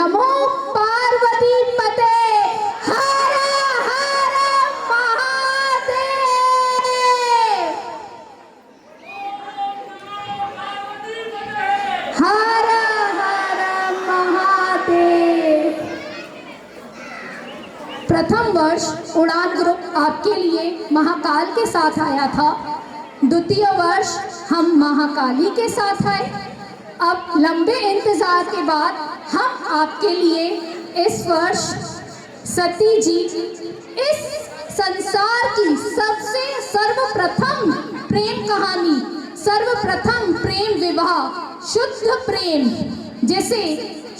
नमो पार्वती पते हर हर महादेव, हर हर महादेव। प्रथम वर्ष उड़ान ग्रुप आपके लिए महाकाल के साथ आया था। द्वितीय वर्ष हम महाकाली के साथ आए। अब लंबे इंतजार के बाद हम आपके लिए इस वर्ष सती जी, इस संसार की सबसे सर्वप्रथम प्रेम कहानी, सर्वप्रथम प्रेम विवाह, शुद्ध प्रेम, जिसे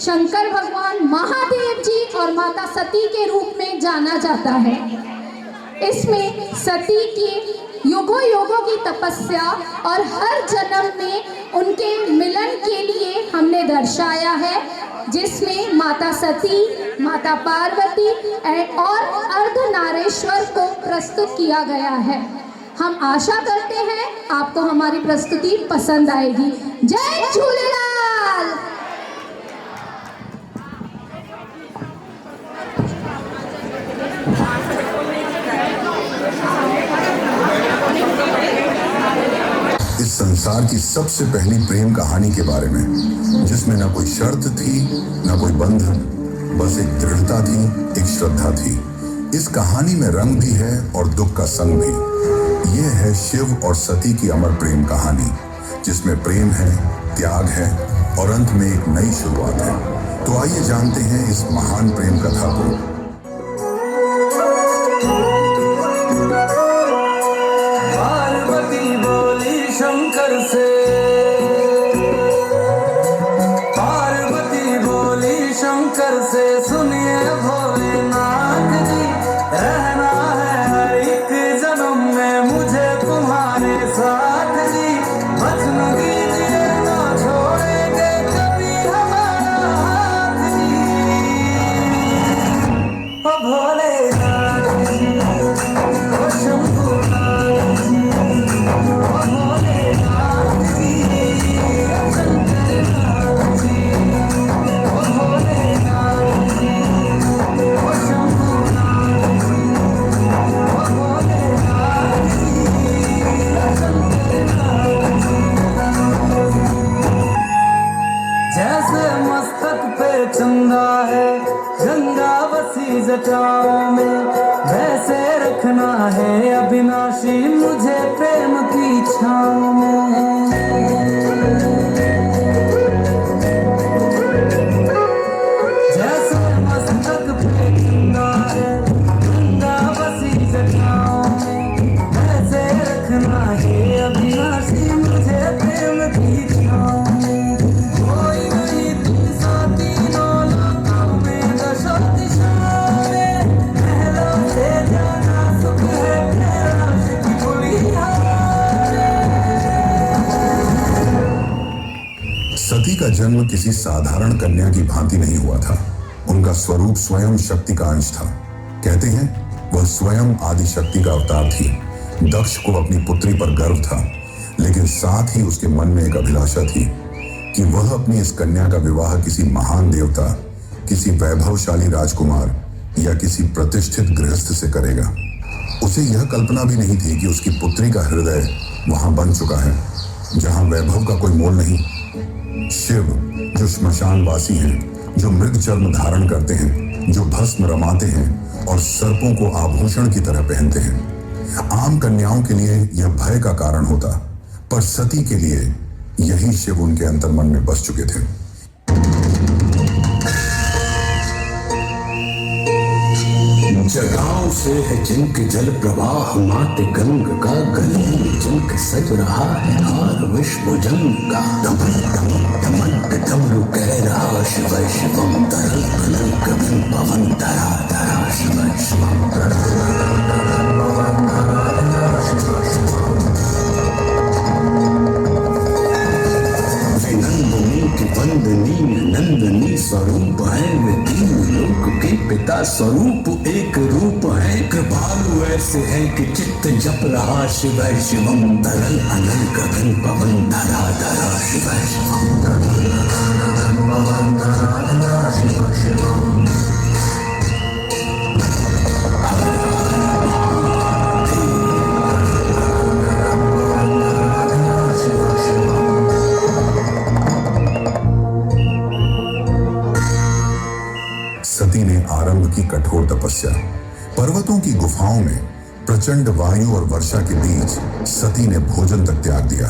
शंकर भगवान महादेव जी और माता सती के रूप में जाना जाता है। इसमें सती की युगों युगों की तपस्या और हर जन्म में उनके मिलन के लिए हमने दर्शाया है, जिसमें माता सती, माता पार्वती और अर्धनारीश्वर को प्रस्तुत किया गया है। हम आशा करते हैं आपको हमारी प्रस्तुति पसंद आएगी। जय झूलेलाल। इस संसार की सबसे पहली प्रेम कहानी के बारे में, जिसमें ना कोई शर्त थी, ना कोई बंधन, बस एक दृढ़ता थी, एक श्रद्धा थी। इस कहानी में रंग भी है और दुख का संग भी। ये है शिव और सती की अमर प्रेम कहानी, जिसमें प्रेम है, त्याग है और अंत में एक नई शुरुआत है। तो आइए जानते हैं इस महान प्रेम कथा को। पार्वती बोली शंकर से, पार्वती बोली शंकर से, सुनिए भोलेनाथ जी, रहना है हर एक जन्म में मुझे तुम्हारे साथ जी। वचन कीजिए ना छोड़ेंगे कभी हमारा हाथ जी। ओ भोलेनाथ जी, ओ शंभुनाथ जी, ओ भोलेनाथ जी, ओ शंकरनाथ जी, ओ भोलेनाथ जी, ओ शंभुनाथ जी, ओ भोलेनाथ जी, ओ शंकरनाथ जी। जैसे मस्तक पे चंदा है गंगा बसी जटाओं में, वैसे रखना है अविनाशी मुझे प्रेम की छाँव में। जैसे मस्तक पे चंदा है गंगा बसी जटाओं में, वैसे रखना है अविनाशी मुझे प्रेम की छाँव में। कोई नहीं तुम सा तीनों लोकों में, दशों दिशाओं में, महलों से जाना सुख है कैलाश की खुली हवा में। सती का जन्म किसी साधारण कन्या की भांति नहीं हुआ था। उनका स्वरूप स्वयं शक्ति का अंश था। कहते हैं वह स्वयं आदि शक्ति का अवतार थी। दक्ष को अपनी पुत्री पर गर्व था, लेकिन साथ ही उसके मन में एक अभिलाषा थी कि वह अपनी इस कन्या का विवाह किसी महान देवता, किसी वैभवशाली राजकुमार या किसी प्रतिष्ठित गृहस्थ से करेगा। उसे यह कल्पना भी नहीं थी कि उसकी पुत्री का हृदय वहां बन चुका है, जहां वैभव का कोई मोल नहीं। शिव, जो श्मशानवासी हैं, जो मृग चर्म धारण करते हैं, जो भस्म रमाते हैं और सर्पों को आभूषण की तरह पहनते हैं। आम कन्याओं के लिए यह भय का कारण होता, पर सती के लिए यही शिव उनके अंतर्मन में बस चुके थे। जगाओं से है जिनके जल प्रवाह, माते गंग का गले में जिनके सज रहा है हार विश्व जंग का। दमन दमन दमन डमरू कह रहा शिव शिवम, तरल प्रलय गगन पवन धरा धरा शिव शिवम, तरल पवन धरा धरा शिव शिवम। विनंदनी की वंदनीय नंदनी स्वरूप है वे, तीन लोक के पिता स्वरूप एक रूप है। कृपालु ऐसे है कि चित्त जप रहा शिव शिवम, तरल अनल गगन पवन धरा धरा शिव शिवम, तरल अनल गगन पवन धरा धरा शिव शिवम। सती ने आरंभ की कठोर तपस्या। पर्वतों की गुफाओं में प्रचंड वायु और वर्षा के बीच सती ने भोजन तक त्याग दिया।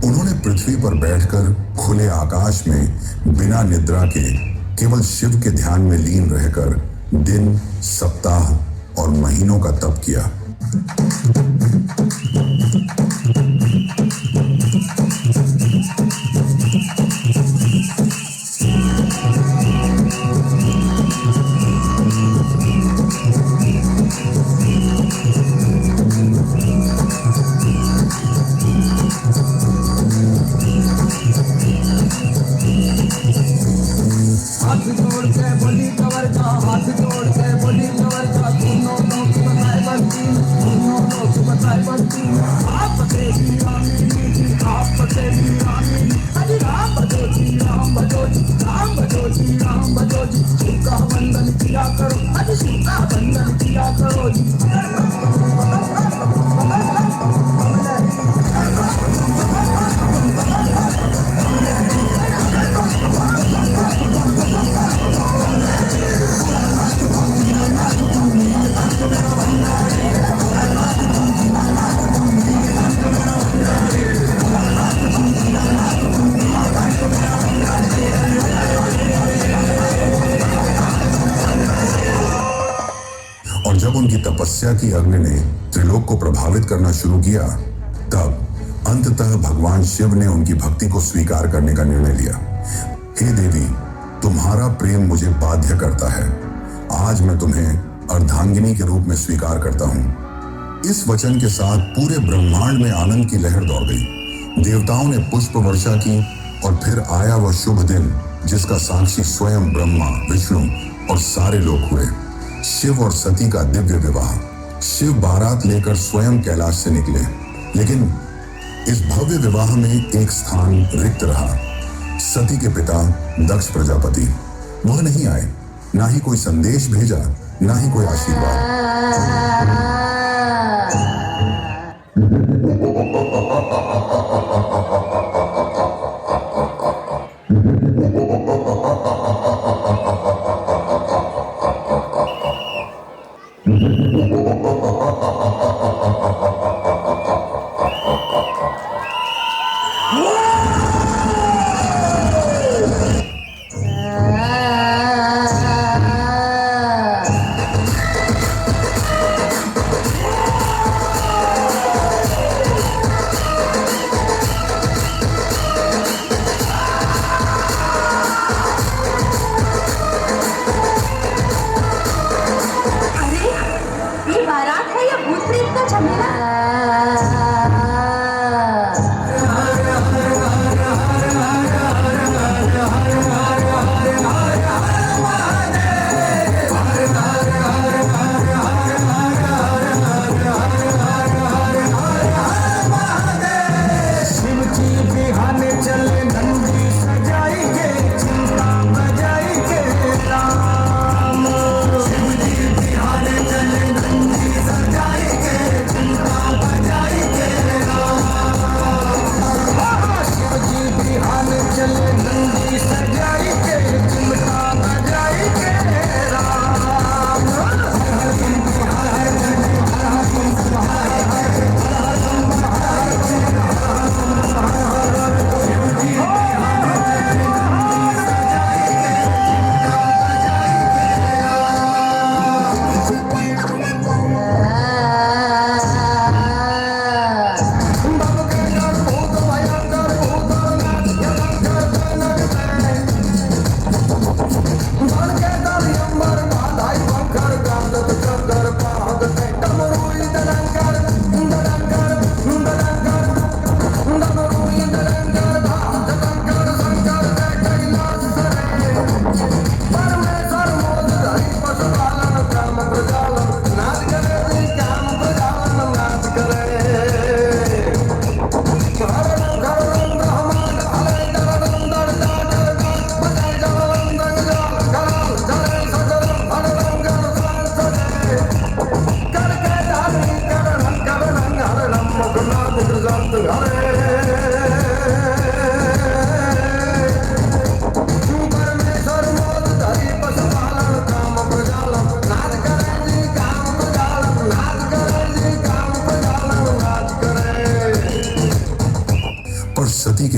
उन्होंने पृथ्वी पर बैठकर खुले आकाश में बिना निद्रा के केवल शिव के ध्यान में लीन रहकर दिन, सप्ताह और महीनों का तप किया। हाथ जोड़ के बोली कवर का, हाथ जोड़ के बोली कवर का, दोनों लोग बताए बनती, दोनों लोग बताए बनती। आप देवी रामिनी जी, आप देवी रामिनी, हरि राम भजो जी, राम भजो जी, राम भजो जी, राम भजो जी। शिव का वंदन किया करो, हरि शिव का वंदन किया करो जी। और जब उनकी तपस्या की अग्नि ने त्रिलोक को प्रभावित करना शुरू किया, तब अंततः भगवान शिव ने उनकी भक्ति को स्वीकार करने का निर्णय लिया। हे देवी, तुम्हारा प्रेम मुझे बाध्य करता है। आज मैं तुम्हें अर्धांगिनी के रूप में स्वीकार करता हूँ। इस वचन के साथ पूरे ब्रह्मांड में आनंद की लहर दौड़ गई। देवताओं ने पुष्प वर्षा की और फिर आया वह शुभ दिन जिसका साक्षी स्वयं ब्रह्मा, विष्णु और सारे लोग हुए। शिव और सती का दिव्य विवाह। शिव बारात लेकर स्वयं कैलाश से निकले, लेकिन इस भव्य विवाह में एक स्थान रिक्त रहा। सती के पिता दक्ष प्रजापति, वह नहीं आए। ना ही कोई संदेश भेजा, ना ही कोई आशीर्वाद।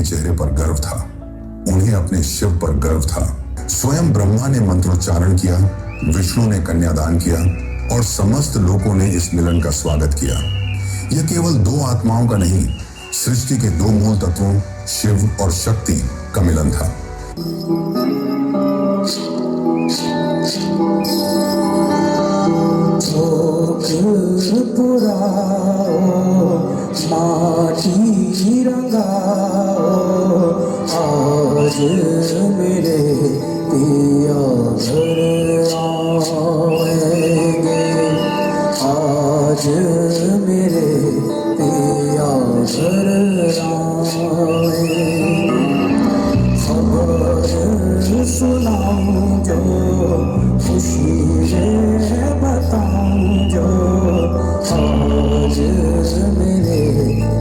के चेहरे पर गर्व था, उन्हें अपने शिव पर गर्व था। स्वयं ब्रह्मा ने मंत्रोच्चारण किया, विष्णु ने कन्यादान किया और समस्त लोगों ने इस मिलन का स्वागत किया। यह केवल दो आत्माओं का नहीं, सृष्टि के दो मूल तत्वों शिव और शक्ति का मिलन था। माटी रंगाओ आज मेरे पिया घर आएंगे, आज मेरे पिया घर आएंगे। खबर सुनाऊं जो खुशी है बताऊं जो आज मेरे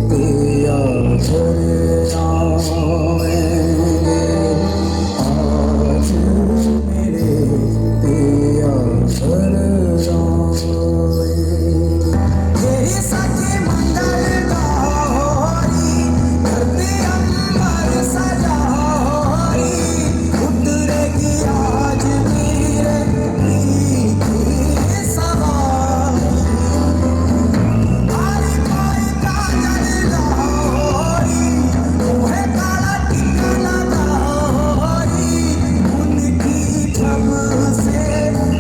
पिया घर आएंगे, आज मेरे पिया घर आएंगे। यही सखी मंगल गौरी धरती अंबर सजाओरी, उतरेगी आज मेरे की सवारी। आरी कोई काजल गौरी मुहे काला टीका लगाओरी, उनकी छम से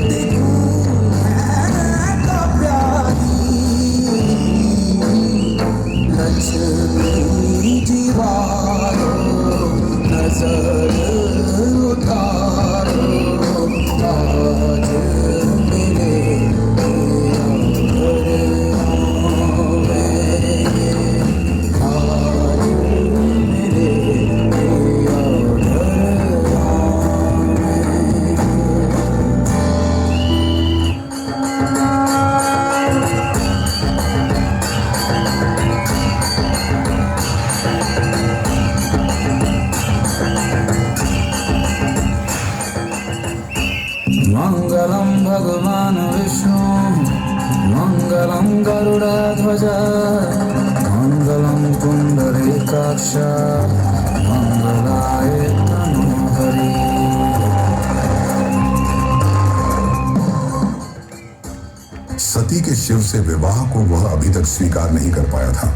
दिखूं मैं तो प्यारी। लक्ष्मी जीवारो नजर उतारो, आज मेरे पिया घर आएंगे, आज मेरे पिया घर आएंगे। मंगलम भगवान विष्णु मंगलम गरुड़ध्वज, मंगलम पुंडरीकाक्ष मंगलाय तनोहरि। सती के शिव से विवाह को वह अभी तक स्वीकार नहीं कर पाया था।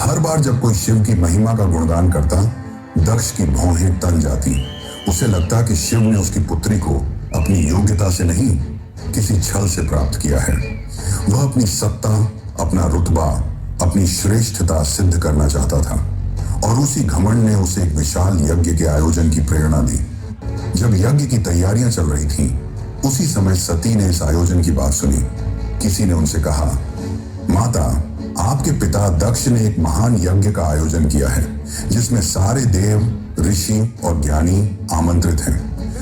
हर बार जब कोई शिव की महिमा का गुणगान करता, दक्ष की भौहें तन जाती। उसे लगता कि शिव ने उसकी पुत्री को अपनी योग्यता से नहीं, किसी छल से प्राप्त किया है। वह अपनी सत्ता, अपना रुतबा, अपनी श्रेष्ठता सिद्ध करना चाहता था और उसी घमंड ने उसे एक विशाल यज्ञ के आयोजन की प्रेरणा दी। जब यज्ञ की तैयारियां चल रही थीं, उसी समय सती ने इस आयोजन की बात सुनी। किसी ने उनसे कहा, माता, आपके पिता दक्ष ने एक महान यज्ञ का आयोजन किया है जिसमें सारे देव, ऋषि और ज्ञानी आमंत्रित हैं।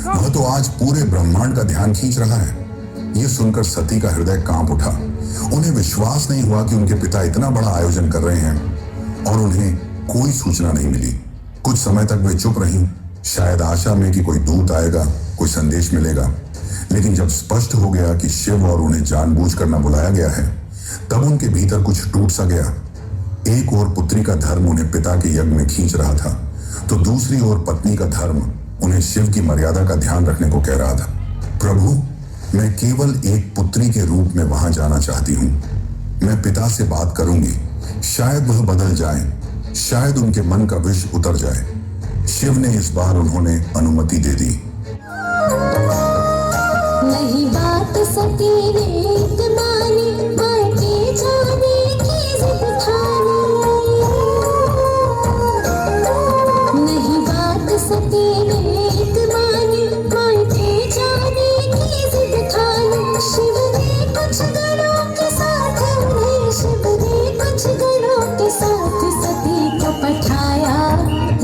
वह तो आज पूरे ब्रह्मांड का ध्यान खींच रहा है। यह सुनकर सती का हृदय कांप उठा। उन्हें विश्वास नहीं हुआ कि उनके पिता इतना बड़ा आयोजन कर रहे हैं और उन्हें कोई सूचना नहीं मिली। कुछ समय तक वे चुप रहीं, शायद आशा में कि कोई दूत आएगा, कोई संदेश मिलेगा। लेकिन जब स्पष्ट हो गया कि शिव और उन्हें जानबूझकर न बुलाया गया है, तब उनके भीतर कुछ टूट सा गया। एक ओर पुत्री का धर्म उन्हें पिता के यज्ञ में खींच रहा था, तो दूसरी ओर पत्नी का धर्म उन्हें शिव की मर्यादा का ध्यान रखने को कह रहा था। प्रभु, मैं केवल एक पुत्री के रूप में वहां जाना चाहती हूँ। मैं पिता से बात करूंगी, शायद वह बदल जाए, शायद उनके मन का विष उतर जाए। शिव ने इस बार उन्होंने अनुमति दे दी। नहीं बात सती ने एक मानी, मायके जाने की जिद ठानी। नहीं बात सती ने एक मानी, मायके जाने की जिद ठानी। शिव ने कुछ गणों के साथ उन्हें, शिव ने कुछ गणों के साथ सती को पठाया।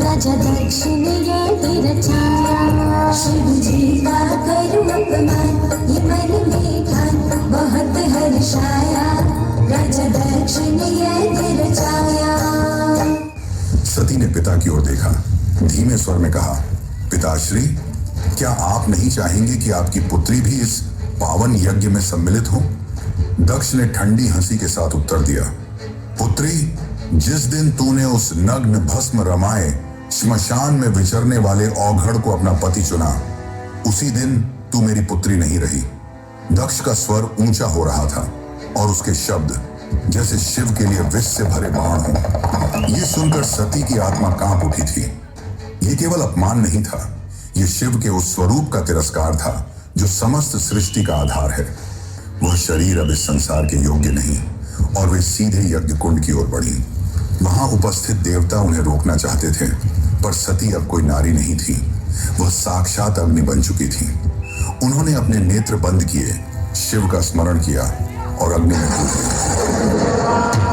राजा दक्ष ने यज्ञ रचाया। शिव जी का करूं अपमान, ये मन में ठान बहुत हर्षाया। राजा दक्ष ने यज्ञ रचाया। सती ने पिता की ओर देखा, धीमे स्वर में कहा, पिताश्री, क्या आप नहीं चाहेंगे कि आपकी पुत्री भी इस पावन यज्ञ में सम्मिलित हो? दक्ष ने ठंडी हंसी के साथ उत्तर दिया, पुत्री, जिस दिन तूने उस नग्न भस्म रमाए श्मशान में विचरने वाले औघड़ को अपना पति चुना। उसी दिन तू मेरी पुत्री नहीं रही। दक्ष का स्वर ऊंचा हो रहा था और उसके शब्द जैसे शिव के लिए विष से भरे बाण हो। यह सुनकर सती की आत्मा कांप उठी थी। यह केवल अपमान नहीं था, यह शिव के उस स्वरूप का तिरस्कार था जो समस्त सृष्टि का आधार है। वह शरीर अब इस संसार के योग्य नहीं और वे सीधे यज्ञ कुंड की ओर बढ़ी। वहां उपस्थित देवता उन्हें रोकना चाहते थे, पर सती अब कोई नारी नहीं थी, वह साक्षात अग्नि बन चुकी थी। उन्होंने अपने नेत्र बंद किए, शिव का स्मरण किया और अग्नि में कूद गए।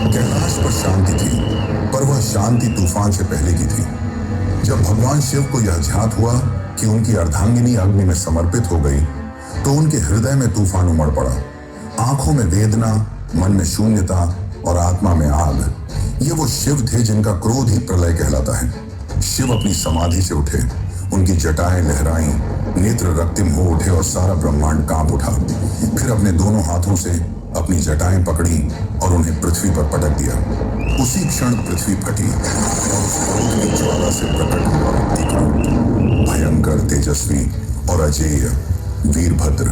कैलाश पर शांति थी, पर वह शांति तूफान से पहले की थी। जब भगवान शिव को यह ज्ञात हुआ कि उनकी अर्धांगिनी अग्नि में समर्पित हो गई, तो उनके हृदय में तूफान उमड़ पड़ा। आंखों में वेदना, मन में शून्यता और आत्मा में आग। ये वो शिव थे जिनका क्रोध ही प्रलय कहलाता है। शिव अपनी समाधि से उठे, उनकी जटाएं लहराईं, नेत्र रक्तिम हो उठे और सारा ब्रह्मांड कांप उठा। फिर अपने दोनों हाथों से अपनी जटाएं पकड़ी और उन्हें पृथ्वी पर पटक दिया। उसी क्षण पृथ्वी फटी और उस क्रोध की ज्वाला से प्रकट हुआ एक रूप, भयंकर, तेजस्वी और अजेय, वीरभद्र।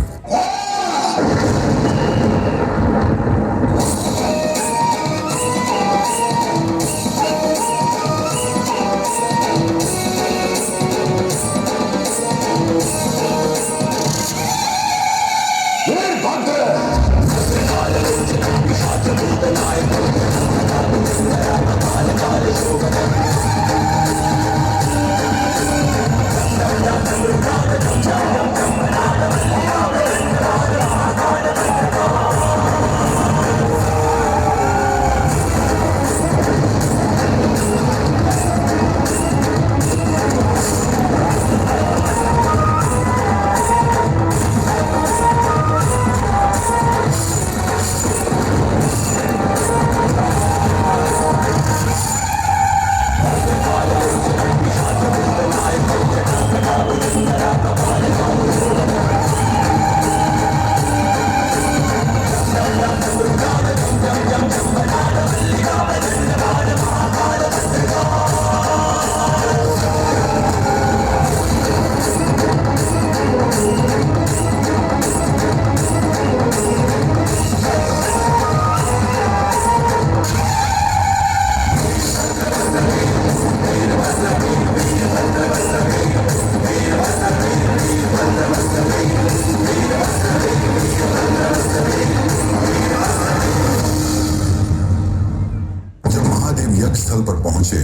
स्थल पर पहुंचे,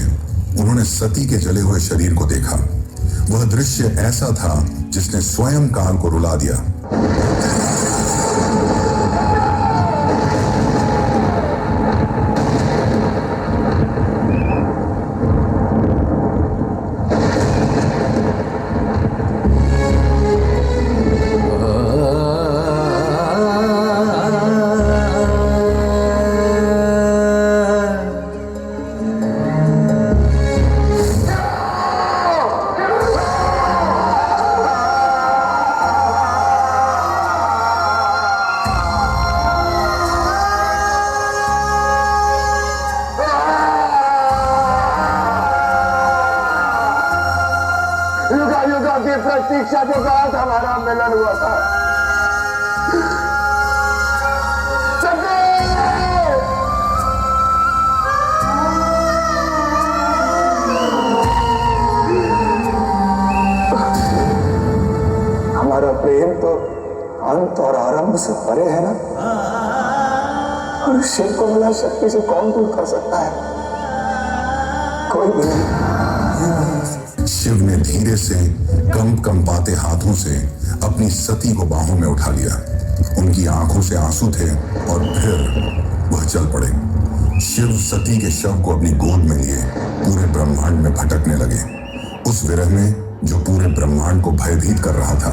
उन्होंने सती के जले हुए शरीर को देखा। वह दृश्य ऐसा था जिसने स्वयं काल को रुला दिया। युगों की प्रतीक्षा के बाद हमारा मिलन हुआ था। हमारा प्रेम तो अंत और आरंभ से परे है ना, और शिव को मिला शक्ति से कौन दूर कर सकता है? कोई भी नहीं। शिव ने धीरे से कंपाते हाथों से अपनी सती को बाहों में उठा लिया उनकी आंखों से आंसू थे और फिर वह चल पड़े। शिव सती के शव को अपनी गोद में लिए पूरे ब्रह्मांड में भटकने लगे। उस विरह में जो पूरे ब्रह्मांड को भयभीत कर रहा था,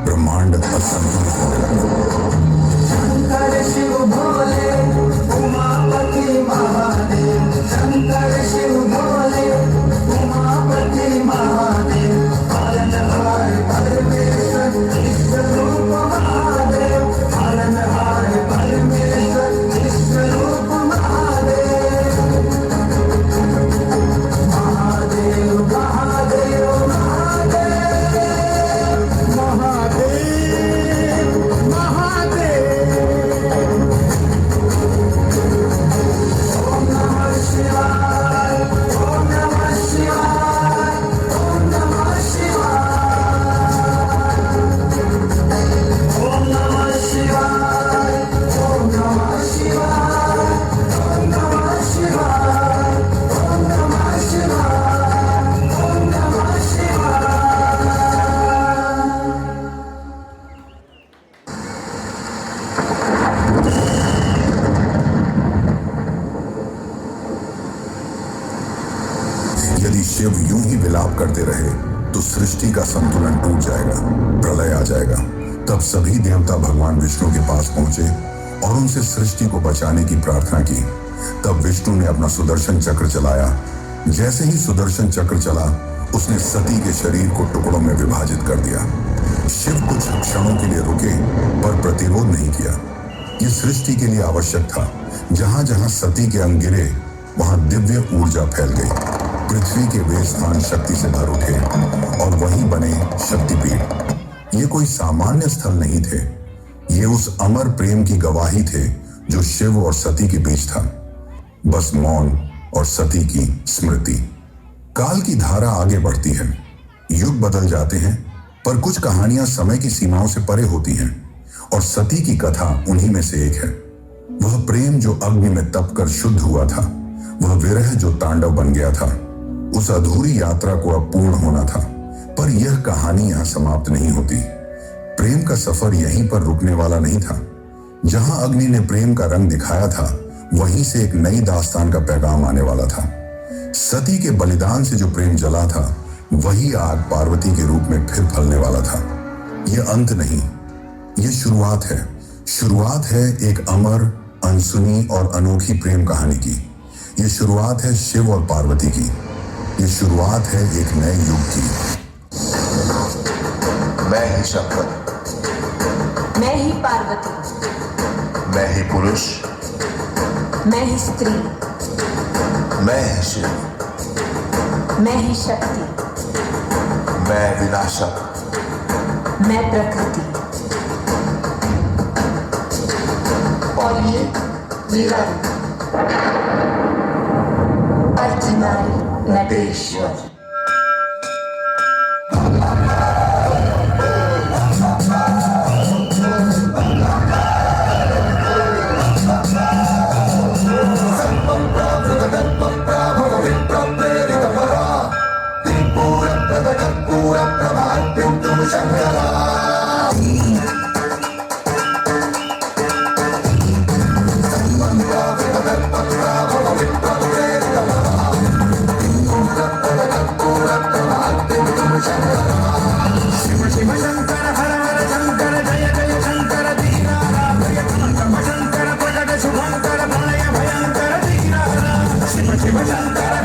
ब्रह्मांड असंतुलित होने लगा। शंकर शिव भोले उमापति महादेव, शंकर शिव भोले उमापति महादेव, पालनहार परमेश्वर विश्वरूप महादेव, पालनहार परमेश्वर विश्वरूप महादेव, महादेव महादेव महादेव महादेव यदि शिव यूं ही विलाप करते रहे तो सृष्टि का संतुलन टूट जाएगा, प्रलय आ जाएगा। तब सभी देवता भगवान विष्णु के पास पहुंचे और उनसे सृष्टि को बचाने की प्रार्थना की। तब विष्णु ने अपना सुदर्शन चक्र चलाया। जैसे ही सुदर्शन चक्र चला, उसने सती के शरीर को टुकड़ों में विभाजित कर दिया। शिव कुछ क्षणों के लिए रुके पर प्रतिरोध नहीं किया। यह सृष्टि के लिए आवश्यक था। जहां जहां सती के अंग गिरे वहां दिव्य ऊर्जा फैल गई। पृथ्वी के वे स्थान शक्ति से भर उठे और वहीं बने शक्तिपीठ। ये कोई सामान्य स्थल नहीं थे, ये उस अमर प्रेम की गवाही थे जो शिव और सती के बीच था। बस मौन और सती की स्मृति। काल की धारा आगे बढ़ती है, युग बदल जाते हैं, पर कुछ कहानियां समय की सीमाओं से परे होती हैं और सती की कथा उन्हीं में से एक है। वह प्रेम जो अग्नि में तपकर शुद्ध हुआ था, वह विरह जो तांडव बन गया था। उस अधूरी यात्रा को अब पूर्ण होना था, पर यह कहानी यहां समाप्त नहीं होती। प्रेम का सफर यहीं पर रुकने वाला नहीं था। जहां अग्नि ने प्रेम का रंग दिखाया था, वहीं से एक नई दास्तान का पैगाम आने वाला था। सती के बलिदान से जो प्रेम जला था, वही आग पार्वती के रूप में फिर फलने वाला था। यह अंत नहीं, यह शुरुआत है। शुरुआत है एक अमर, अनसुनी और अनोखी प्रेम कहानी की। यह शुरुआत है शिव और पार्वती की। यह शुरुआत है एक नए युग की। मैं ही शंकर, मैं ही पार्वती, मैं ही पुरुष, मैं ही स्त्री, मैं ही शिव, मैं ही शक्ति, मैं विनाशक, मैं प्रकृति। और ये मेरा रूप, अर्धनारी नटेश्वर। शिव शिव शंकर हर हर शंकर, जय जय शंकर दीनानाथ, शंकर प्रकट शुभंकर, प्रलय भयंकर दीनानाथ। शिव शिव शंकर